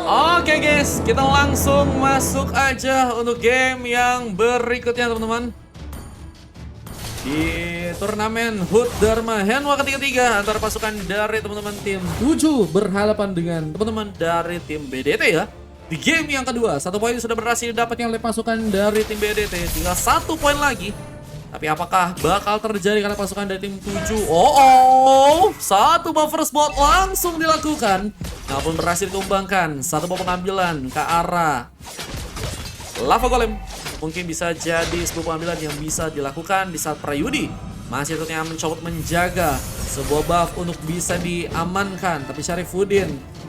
Oke guys, kita langsung masuk aja untuk game yang berikutnya teman-teman. Di turnamen HUT Dharma Hanwha ketiga antara pasukan dari teman-teman tim 7 berhadapan dengan teman-teman dari tim BDT ya. Di game yang kedua, 1 poin sudah berhasil didapatkan oleh pasukan dari tim BDT. Tinggal 1 poin lagi. Tapi apakah bakal terjadi karena pasukan dari tim 7? Satu buff first blood langsung dilakukan. Namun berhasil dikembangkan. 1 buff pengambilan ke arah Lava Golem. Mungkin bisa jadi sebuah pengambilan yang bisa dilakukan di saat Prayudi masih tentunya mencoba menjaga sebuah buff untuk bisa diamankan. Tapi Syarifuddin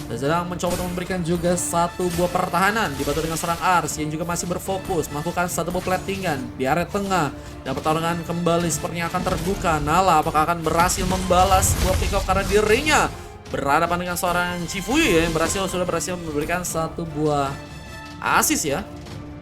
sedang mencoba untuk memberikan juga 1 buah pertahanan dibantu dengan serang Ars yang juga masih berfokus melakukan 1 buah platingan di area tengah. Dan pertarungan kembali sepertinya akan terbuka. Nala apakah akan berhasil membalas sebuah pick up karena dirinya berhadapan dengan seorang Chifuyu yang sudah berhasil memberikan 1 buah assist ya.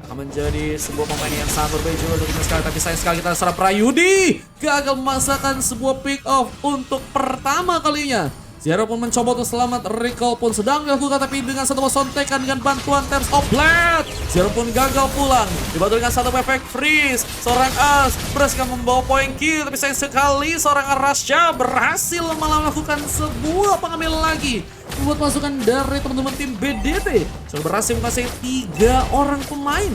Akan menjadi sebuah pemain yang sangat berbeda juga untuk kita sekali. Tapi sayang sekali kita serap Prayudi gagal memasakkan sebuah pick off untuk pertama kalinya. Zero pun mencoba untuk selamat, recall pun sedang dilakukan tapi dengan 1 buah sontekan dengan bantuan Terms of Blade. Zero pun gagal pulang, dibantu dengan 1 efek freeze. Seorang As berhasil membawa poin kill, tapi sayang sekali seorang Arasha berhasil malah melakukan sebuah pengambilan lagi. Membuat pasukan dari teman-teman tim BDT sudah berhasil menguasai 3 orang pemain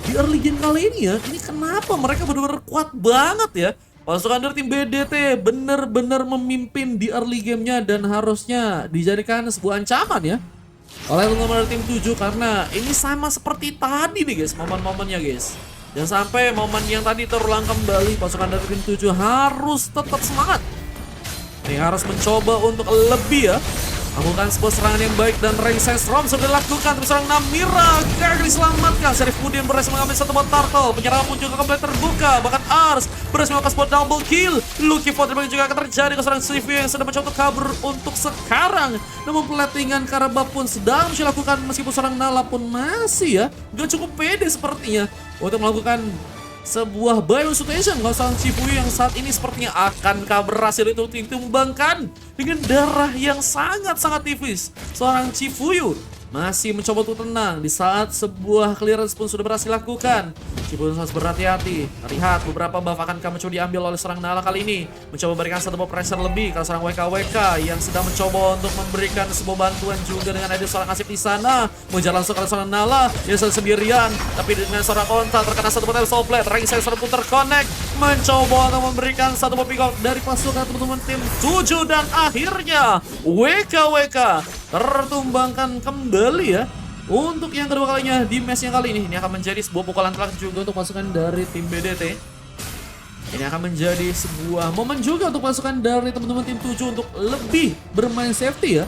di early game kali ini ya. Ini kenapa mereka benar-benar kuat banget ya. Pasukan dari tim BDT benar-benar memimpin di early gamenya dan harusnya dijadikan sebuah ancaman ya oleh teman-teman dari tim 7 karena ini sama seperti tadi nih guys momen-momennya guys. Dan sampai momen yang tadi terulang kembali, pasukan dari tim 7 harus tetap semangat. Ini harus mencoba untuk lebih ya. Lakukan sebuah serangan yang baik dan Ringside Rom sudah dilakukan. Tapi serang Namira gagal diselamatkan. Syarifuddin berhasil mengambil 1 buah turtle. Penyerangan pun juga kembali terbuka. Bahkan Ars berhasil melakukan sebuah double kill. Lucky Fort juga akan terjadi ke seorang Sivio yang sedang mencoba kabur untuk sekarang. Namun platingan Karabab pun sedang dilakukan meskipun serang Nala pun masih ya gak cukup pede sepertinya untuk melakukan sebuah bio situation kalau seorang Chifuyu yang saat ini sepertinya akankah berhasil itu ditumbangkan dengan darah yang sangat-sangat tipis. Seorang Chifuyu masih mencoba untuk tenang di saat sebuah clearance pun sudah berhasil dilakukan. Chifuyu harus berhati-hati. Lihat beberapa buff akan mencoba diambil oleh seorang Nala kali ini. Mencoba memberikan 1 buff pressure lebih karena seorang WKWK yang sedang mencoba untuk memberikan sebuah bantuan juga dengan ada seorang Asif di sana. Mengejar langsung ke seorang Nala yang sendirian. Tapi dengan seorang kontra terkena 1 buah Soul Blade. Ringside pun terconnect. Mencoba untuk memberikan 1 buah pick off dari pasukan teman-teman tim 7 dan akhirnya WKWK tertumbangkan kembali ya. Untuk yang kedua kalinya di match yang kali ini akan menjadi sebuah pukulan telak juga untuk pasukan dari tim BDT. Ini akan menjadi sebuah momen juga untuk pasukan dari teman-teman tim 7 untuk lebih bermain safety ya.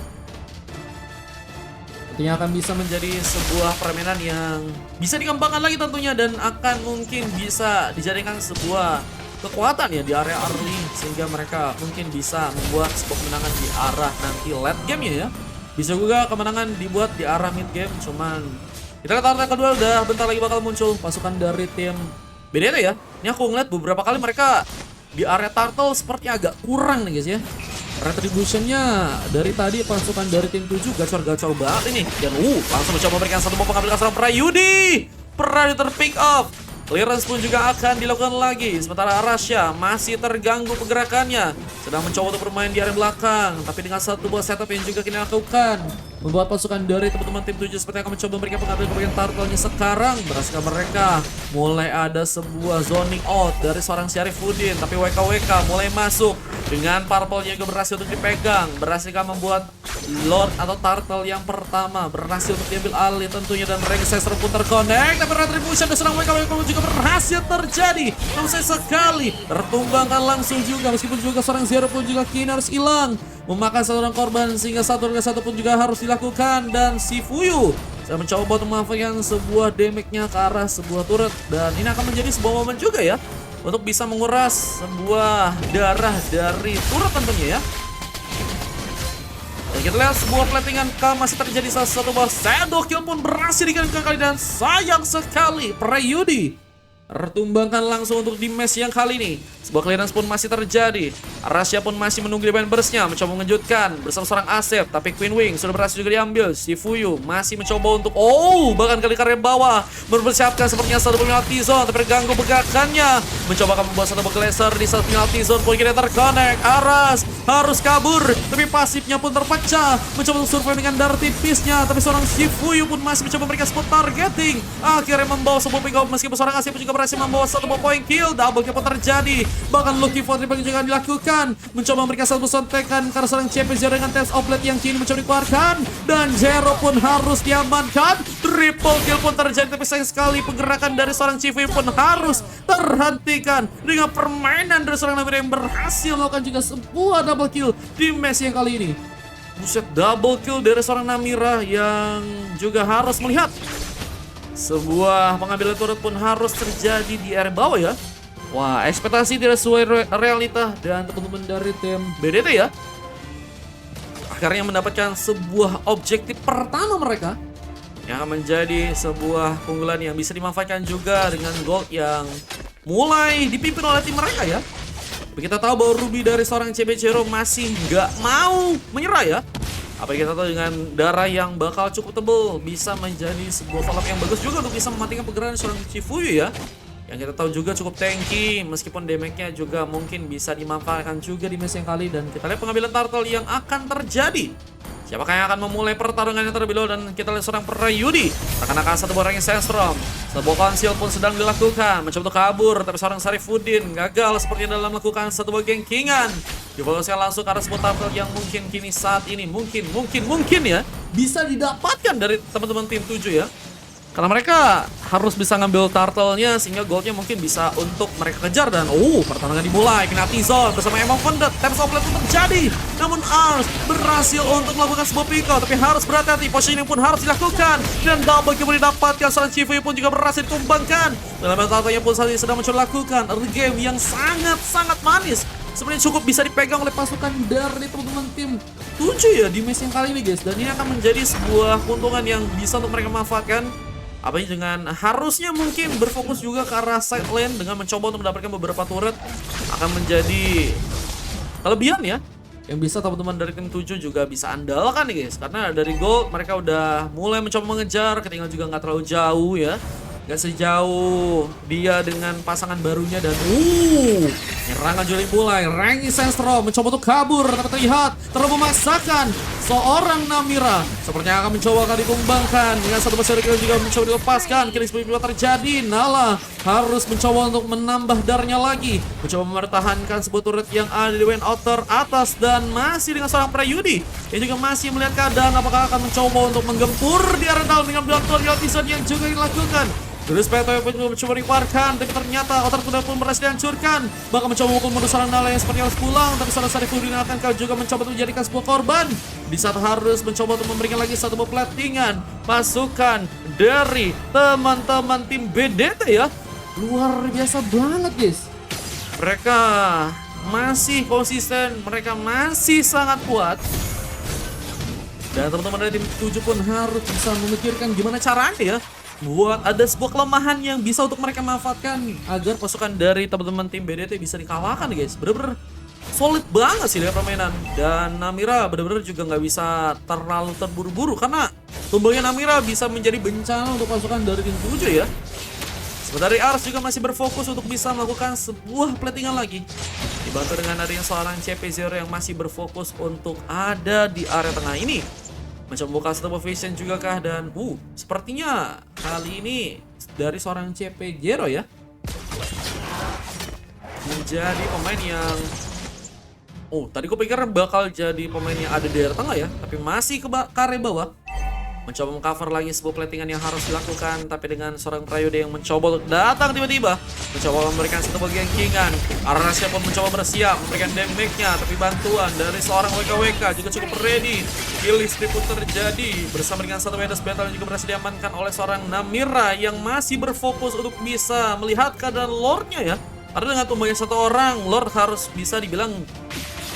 Tentunya akan bisa menjadi sebuah permainan yang bisa dikembangkan lagi tentunya dan akan mungkin bisa dijadikan sebuah kekuatan ya di area early sehingga mereka mungkin bisa membuat sebuah kemenangan di arah nanti late game-nya ya. Bisa juga kemenangan dibuat di arah mid game, cuman kita lihat arah kedua udah bentar lagi bakal muncul pasukan dari tim BDT ya. Ini aku ngeliat beberapa kali mereka di area turtle seperti agak kurang nih guys ya. Retributionnya dari tadi pasukan dari tim 7 gacor-gacor banget ini. Dan langsung mencoba memberikan 1 buah pengambilan seorang Prayudi. Predator pick up. Clearance pun juga akan dilakukan lagi. Sementara Arasha masih terganggu pergerakannya. Sedang mencoba untuk bermain di area belakang. Tapi dengan 1 buah setup yang juga kini lakukan. Membuat pasukan dari teman-teman tim 7 seperti akan mencoba memberikan pengambilan turtle-nya sekarang. Berhasil mereka mulai ada sebuah zoning out dari seorang Syarifuddin. Tapi WKWK mulai masuk. Dengan purple-nya juga berhasil untuk dipegang. Berhasilkah membuat Lord atau turtle yang pertama berhasil untuk diambil alih tentunya. Dan Ringside pun terconnect. Tapi retribution dan serang WKWK juga berhasil terjadi. Namun sekali tertumbangkan langsung juga. Meskipun juga seorang Zero pun juga kini harus hilang. Memakan 1 orang korban sehingga 1 pun juga harus dilakukan. Dan Chifuyu saya mencoba untuk memanfaatkan sebuah damage-nya ke arah sebuah turret. Dan ini akan menjadi sebuah momen juga ya untuk bisa menguras sebuah darah dari turret tentunya ya. Dan kita lihat sebuah platingan masih terjadi satu buah shadow kill pun berhasil digantikan kali. Dan sayang sekali Prayudi Tertumbangkan langsung untuk di match yang kali ini. Sebuah clearance pun masih terjadi. Rasya pun masih menunggu di burst-nya, mencoba mengejutkan bersama seorang Asep. Tapi Queen Wing sudah berhasil juga diambil. Si Fuyu masih mencoba untuk bahkan kali karya bawah mempersiapkan sepertinya satu penalti zone, tapi terganggu pegakannya. Mencoba akan membuat satu laser di satu penalti zone. Poin kiri terconnect. Aras harus kabur, tapi pasifnya pun terpecah. Mencoba untuk survive dengan darah tipisnya, tapi seorang si Fuyu pun masih mencoba memberikan spot targeting. Akhirnya membawa sebuah pick up meskipun seorang Asep juga berhasil membawa satu poin kill. Double kill pun terjadi. Bahkan Lucky for triple juga dilakukan. Mencoba memberikan satu sontekan karena seorang CP0 dengan test outlet yang kini mencoba dikeluarkan. Dan Zero pun harus diamankan. Triple kill pun terjadi, tapi sayang sekali pergerakan dari seorang Chifu pun harus terhentikan. Dengan permainan dari seorang Namira yang berhasil melakukan juga sebuah double kill di match yang kali ini. Buset, double kill dari seorang Namira yang juga harus melihat sebuah pengambilan turret pun harus terjadi di area bawah ya. Wah, ekspektasi tidak sesuai realita dan teman-teman dari tim BDT ya. Akhirnya mendapatkan sebuah objektif pertama mereka yang akan menjadi sebuah keunggulan yang bisa dimanfaatkan juga dengan gold yang mulai dipimpin oleh tim mereka ya. Tapi kita tahu bahwa Ruby dari seorang CB0 masih nggak mau menyerah ya. Apa yang kita tahu dengan darah yang bakal cukup tebal bisa menjadi sebuah follow-up yang bagus juga untuk bisa mematikan pergerakan seorang Chifuyu ya. Yang kita tahu juga cukup tanky, meskipun damage-nya juga mungkin bisa dimanfaatkan juga di match yang kali. Dan kita lihat pengambilan turtle yang akan terjadi. Siapakah yang akan memulai pertarungannya terlebih dahulu, dan kita lihat seorang Prayudi akan satu orang yang Sandstrom. Sebuah konsil pun sedang dilakukan, mencoba untuk kabur, tapi seorang Sarifuddin gagal sepertinya dalam melakukan satu bagian gengkingan. Difokuskan langsung ke arah sebuah turtle yang mungkin kini saat ini mungkin ya bisa didapatkan dari teman-teman tim 7 ya. Karena mereka harus bisa ngambil turtle-nya sehingga goldnya mungkin bisa untuk mereka kejar. Dan pertarungan dimulai. Penalti zone bersama Emang Vended. Tap supply pun terjadi. Namun Ars berhasil untuk melakukan sebuah pick out, tapi harus berhati-hati. Positioning pun harus dilakukan. Dan double kill didapatkan. Seorang Chifu pun juga berhasil ditumbangkan. Dalam turtle-nya pun saat ini sedang mencoba lakukan early game yang sangat manis. Sebenarnya cukup bisa dipegang oleh pasukan dari teman-teman tim 7 ya di match yang kali ini guys. Dan ini akan menjadi sebuah keuntungan yang bisa untuk mereka manfaatkan. Apalagi dengan harusnya mungkin berfokus juga ke arah side lane dengan mencoba untuk mendapatkan beberapa turret akan menjadi kelebihan ya. Yang bisa teman-teman dari tim 7 juga bisa andalkan nih guys. Karena dari gold mereka udah mulai mencoba mengejar, ketinggalan juga nggak terlalu jauh ya. Gak sejauh dia dengan pasangan barunya. Dan nyerangan Juli mulai. Rangi Sandstrom mencoba untuk kabur, tapi terlihat terlalu memaksakan seorang Namira sepertinya akan mencoba akan ditumbangkan dengan satu besar kill juga mencoba dilepaskan. Killing spree juga terjadi. Nala harus mencoba untuk menambah darahnya lagi, mencoba mempertahankan sebuah turret yang ada di win outer atas. Dan masih dengan seorang Prayudi yang juga masih melihat keadaan apakah akan mencoba untuk menggempur di area dalam dengan bantuan episode yang juga dilakukan. Terus PTW pun mencoba dikeluarkan, tapi ternyata otak kuda pun berhasil dihancurkan. Bahkan mencoba mukul mundur seorang Nala yang seperti harus pulang, tapi seorang Sarifuddin akan juga mencoba untuk menjadikan sebuah korban. Di saat harus mencoba untuk memberikan lagi satu platingan pasukan dari teman-teman tim BDT ya. Luar biasa banget guys. Mereka masih konsisten, mereka masih sangat kuat. Dan teman-teman dari tim 7 pun harus bisa memikirkan gimana caranya ya buat ada sebuah kelemahan yang bisa untuk mereka manfaatkan agar pasukan dari teman-teman tim BDT bisa dikalahkan guys. Bener-bener solid banget sih lihat permainan. Dan Namira bener-bener juga nggak bisa terlalu terburu-buru karena tumbangnya Namira bisa menjadi bencana untuk pasukan dari tim 7 ya. Sementara Ars juga masih berfokus untuk bisa melakukan sebuah platingan lagi, dibantu dengan adanya seorang CP0 yang masih berfokus untuk ada di area tengah ini. Mencoba membuka satu vision juga kah. Dan sepertinya kali ini dari seorang CP0 ya menjadi pemain yang tadi gue pikir bakal jadi pemain yang ada di area tengah ya, tapi masih ke area bawah. Mencoba mengcover lagi sebuah platingan yang harus dilakukan, tapi dengan seorang Prayudi yang mencoba untuk datang tiba-tiba, mencoba memberikan satu bagian kingan. Arasya pun mencoba bersiap memberikan damage-nya, tapi bantuan dari seorang WKWK juga cukup ready. Killing spree pun terjadi bersama dengan satu Venus Battle yang juga berhasil diamankan oleh seorang Namira yang masih berfokus untuk bisa melihat keadaan Lord-nya ya. Karena dengan tumbangnya satu orang, Lord harus bisa dibilang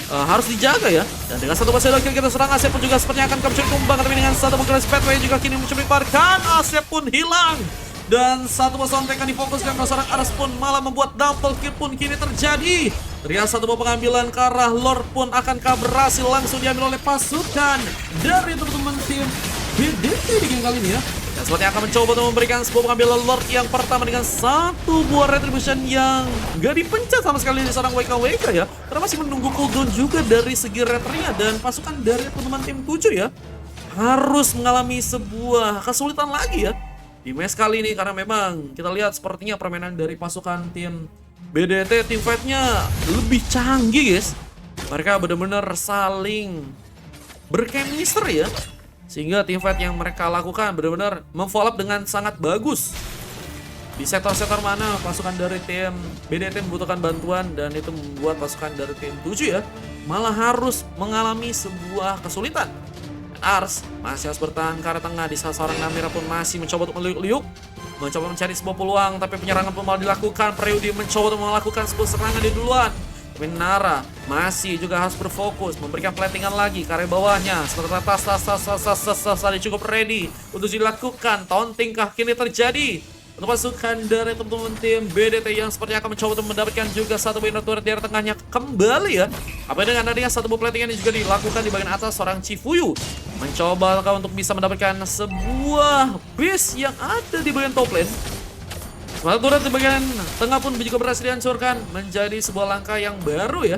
harus dijaga ya. Dan dengan satu pasir kill kita serang Asep pun juga sepertinya akan capture tumbang, tapi dengan satu mengkrispet juga kini mencoba dikeluarkan. Asep pun hilang. Dan satu buah sontek yang difokuskan ke seorang Ars pun malah membuat double kill pun kini terjadi. Terlihat satu buah pengambilan ke arah Lord pun akankah berhasil langsung diambil oleh pasukan dari teman-teman tim BDT di game kali ini ya. Dan sepertinya akan mencoba untuk memberikan sebuah pengambilan Lord yang pertama dengan satu buah retribution yang gak dipencet sama sekali di seorang WKWK ya. Karena masih menunggu cooldown juga dari segi retrinya, dan pasukan dari teman-teman tim 7 ya harus mengalami sebuah kesulitan lagi ya di match kali ini, karena memang kita lihat sepertinya permainan dari pasukan tim BDT, tim fight-nya lebih canggih guys. Mereka benar-benar saling berchemistry ya, sehingga tim fight yang mereka lakukan benar-benar memfollow up dengan sangat bagus. Di sektor-sektor mana pasukan dari tim BDT membutuhkan bantuan, dan itu membuat pasukan dari tim 7 ya malah harus mengalami sebuah kesulitan. Ars masih harus bertahan ke arah tengah, di saat seorang Namira pun masih mencoba untuk meliuk-liuk, mencoba mencari sebuah peluang, tapi penyerangan pun malah dilakukan. Preyudi mencoba untuk melakukan sebuah serangan di duluan, tapi Nara masih juga harus berfokus memberikan platingan lagi ke area bawahnya. Sementara tas cukup ready untuk dilakukan. Tauntingkah kini terjadi untuk pasukan dari teman-teman tim BDT yang sepertinya akan mencoba untuk mendapatkan juga satu buah turret di area tengahnya kembali ya. Apa dengan adanya satu buah platingan yang juga dilakukan di bagian atas, seorang Chifuyu mencoba untuk bisa mendapatkan sebuah base yang ada di bagian top lane. Sementara turret di bagian tengah pun juga berhasil dihancurkan, menjadi sebuah langkah yang baru ya.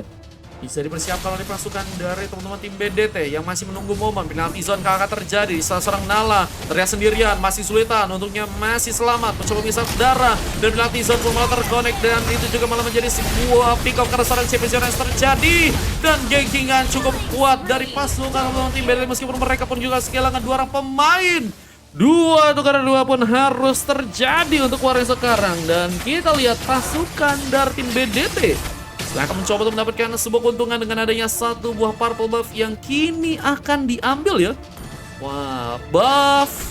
Bisa dipersiapkan oleh pasukan dari teman-teman tim BDT yang masih menunggu momen penalti zone akan terjadi. Salah seorang Nala terlihat sendirian, masih sulitan untuknya, masih selamat mencoba bisa darah, dan penalti zone pun malah terkonek, dan itu juga malah menjadi sebuah pick up karena seorang champion yang terjadi. Dan gankingan cukup kuat dari pasukan teman-teman tim BDT, meskipun mereka pun juga kehilangan 2 orang pemain. 2 tukaran 2 pun harus terjadi untuk warga sekarang, dan kita lihat pasukan dari tim BDT akan mencoba untuk mendapatkan sebuah keuntungan dengan adanya satu buah purple buff yang kini akan diambil ya. Wah, buff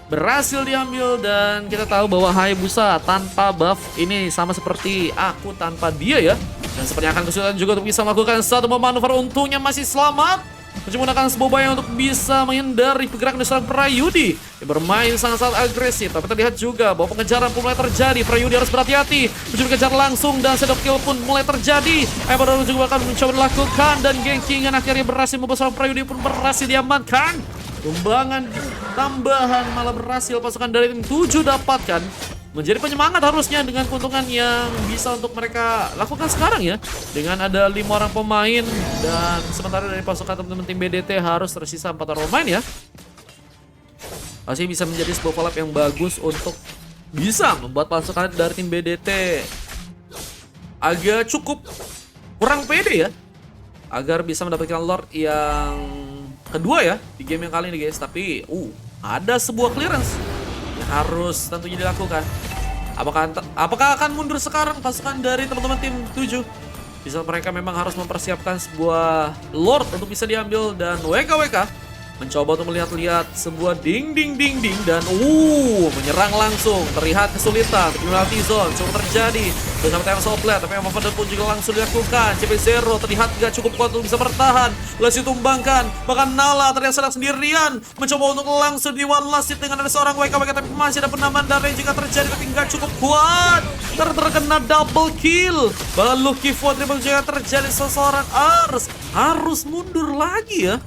berhasil diambil, dan kita tahu bahwa Hayabusa tanpa buff ini sama seperti aku tanpa dia ya. Dan sepertinya akan kesulitan juga untuk bisa melakukan satu manuver. Untungnya masih selamat, menggunakan sebuah bayang untuk bisa menghindari pergerakan seorang Prayudi yang bermain sangat-sangat agresif. Tapi terlihat juga bahwa pengejaran pun mulai terjadi. Prayudi harus berhati-hati, mencoba kejar langsung, dan shadow kill pun mulai terjadi. Emerald juga akan mencoba dilakukan, dan gankingan akhirnya berhasil membuat seorang Prayudi pun berhasil diamankan. Tumbangan tambahan malah berhasil pasukan dari tim 7 dapatkan, menjadi penyemangat harusnya dengan keuntungan yang bisa untuk mereka lakukan sekarang ya. Dengan ada 5 orang pemain, dan sementara dari pasukan teman-teman tim BDT harus tersisa 4 orang pemain ya. Pasti bisa menjadi sebuah collab yang bagus untuk bisa membuat pasukan dari tim BDT agak cukup kurang pede ya, agar bisa mendapatkan Lord yang kedua ya di game yang kali ini guys. Tapi ada sebuah clearance yang harus tentunya dilakukan. Apakah akan mundur sekarang pasukan dari teman-teman tim 7? Bisa mereka memang harus mempersiapkan sebuah Lord untuk bisa diambil, dan WKWK mencoba untuk melihat-lihat sebuah ding, dan menyerang langsung. Terlihat kesulitan, penalti zone cukup terjadi bersama time soplet, tapi yang Mavender pun juga langsung dilakukan. CP0 terlihat gak cukup kuat untuk bisa bertahan, langsung tumbangkan. Bahkan Nala terlihat sedang sendirian, mencoba untuk langsung di one last hit dengan ada seorang WKWK, tapi masih ada penambahan darah yang juga terjadi, tapi gak cukup kuat. Terkena double kill. Bahkan Lucky Ford juga terjadi, seseorang Ars harus mundur lagi ya.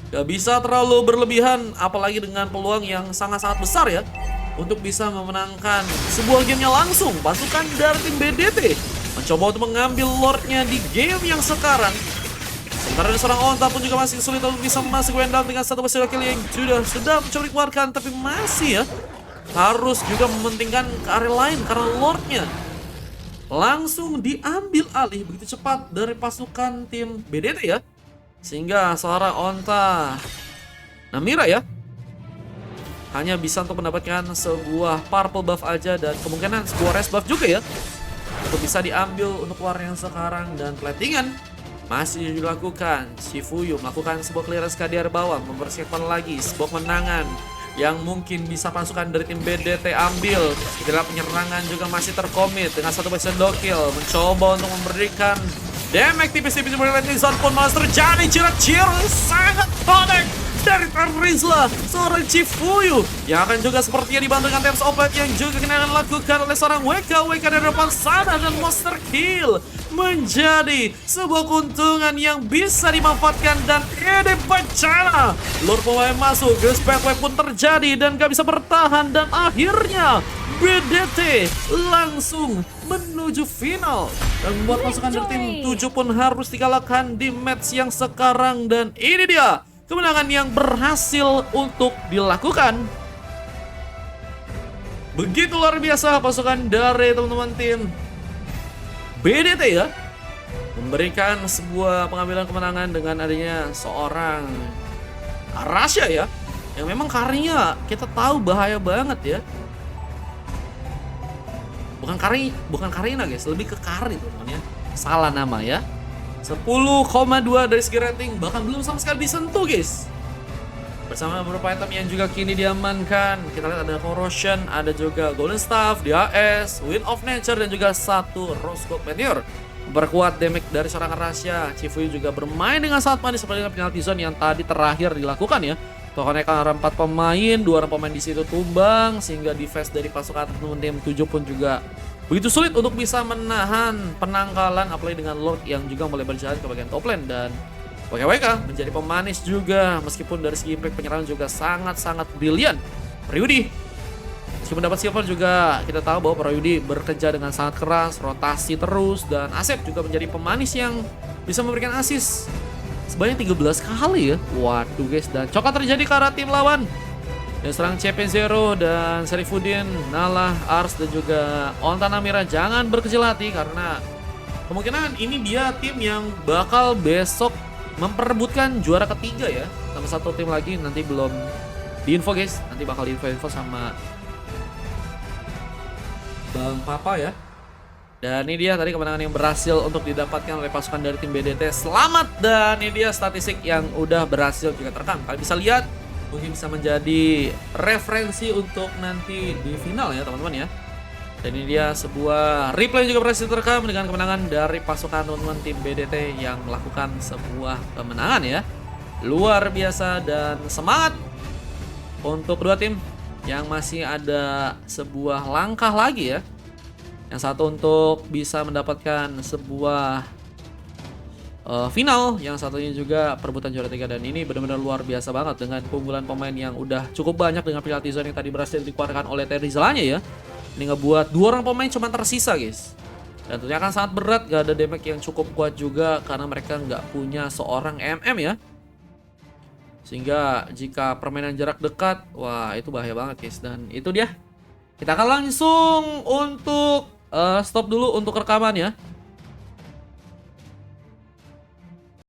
Gak bisa terlalu berlebihan, apalagi dengan peluang yang sangat-sangat besar ya untuk bisa memenangkan sebuah gamenya langsung. Pasukan dari tim BDT mencoba untuk mengambil Lordnya di game yang sekarang. Sementara dari seorang Onta pun juga masih sulit untuk bisa masuk Wendell dengan satu berhasil kill yang sudah mencoba dikeluarkan, tapi masih ya harus juga mementingkan ke area lain karena Lordnya langsung diambil alih begitu cepat dari pasukan tim BDT ya. Sehingga seorang Onta Namira ya hanya bisa untuk mendapatkan sebuah purple buff aja, dan kemungkinan sebuah res buff juga ya untuk bisa diambil untuk war yang sekarang. Dan platingan masih dilakukan. Shifuyu melakukan sebuah clearance ke area bawah, mempersiapkan lagi sebuah menangan yang mungkin bisa pasukan dari tim BDT ambil. Dalam penyerangan juga masih terkomit dengan satu base kill, mencoba untuk memberikan damage tipis-tipis. Zone pun malah terjadi, cirat sangat konek. dari Terizla, seorang Chifuyu yang akan juga sepertinya dibantu dengan Temps Obat yang juga akan lakukan oleh seorang WK dari depan sana, dan Monster Kill menjadi sebuah keuntungan yang bisa dimanfaatkan. Dan ini bencana, Lord pemain masuk, Ghost Backwave pun terjadi dan gak bisa bertahan, dan akhirnya BDT langsung menuju final dan membuat pasukan dari tim 7 pun harus dikalahkan di match yang sekarang. Dan ini dia kemenangan yang berhasil untuk dilakukan. Begitu luar biasa pasukan dari teman-teman tim BDT ya, memberikan sebuah pengambilan kemenangan dengan adanya seorang Rasha ya, yang memang karirnya kita tahu bahaya banget ya. Bukan Karina guys, lebih ke Kari teman-teman ya. Salah nama ya. 10,2 dari segi rating, bahkan belum sama sekali disentuh guys. Bersama beberapa item yang juga kini diamankan. Kita lihat ada Corrosion, ada juga Golden Staff, DAS, Wind of Nature, dan juga satu Rose Gold Meteor. Memperkuat damage dari serangan Rasha. Chifuyu juga bermain dengan sangat manis seperti dengan penalty zone yang tadi terakhir dilakukan ya. Tokonya kan ada 4 pemain, 2 orang pemain di situ tumbang, sehingga defense dari pasukan tim 7 pun juga begitu sulit untuk bisa menahan penangkalan, apalagi dengan Lord yang juga mulai berjalan ke bagian top lane. Dan WKWK menjadi pemanis juga, meskipun dari segi impact penyerangan juga sangat-sangat brilian. Prayudi meskipun dapat silver juga kita tahu bahwa Prayudi bekerja dengan sangat keras, rotasi terus, dan Asep juga menjadi pemanis yang bisa memberikan assist sebanyak 13 kali ya. Waduh guys, dan coklat terjadi ke arah tim lawan. Dan serang CP0 dan Sarifuddin, Nala, Ars, dan juga Onta Namira jangan berkecil hati, karena kemungkinan ini dia tim yang bakal besok memperebutkan juara ketiga ya. Sama satu tim lagi nanti belum diinfo guys, nanti bakal diinfo sama Bang Papa ya. Dan ini dia tadi kemenangan yang berhasil untuk didapatkan oleh pasukan dari tim BDT. Selamat, dan ini dia statistik yang udah berhasil juga terekam. Kalian bisa lihat, mungkin bisa menjadi referensi untuk nanti di final ya teman-teman ya. Dan ini dia sebuah replay yang juga berhasil terekam dengan kemenangan dari pasukan teman-teman tim BDT yang melakukan sebuah kemenangan ya. Luar biasa, dan semangat untuk kedua tim yang masih ada sebuah langkah lagi ya. Yang satu untuk bisa mendapatkan sebuah final, yang satunya juga perebutan juara 3. Dan ini benar-benar luar biasa banget dengan keunggulan pemain yang udah cukup banyak dengan penalty zone yang tadi berhasil dikeluarkan oleh Terizlanya ya. Ini ngebuat 2 orang pemain cuma tersisa guys. Dan tentunya akan sangat berat, gak ada damage yang cukup kuat juga karena mereka nggak punya seorang MM ya. Sehingga jika permainan jarak dekat, wah itu bahaya banget guys. Dan itu dia, kita akan langsung untuk stop dulu untuk rekaman ya.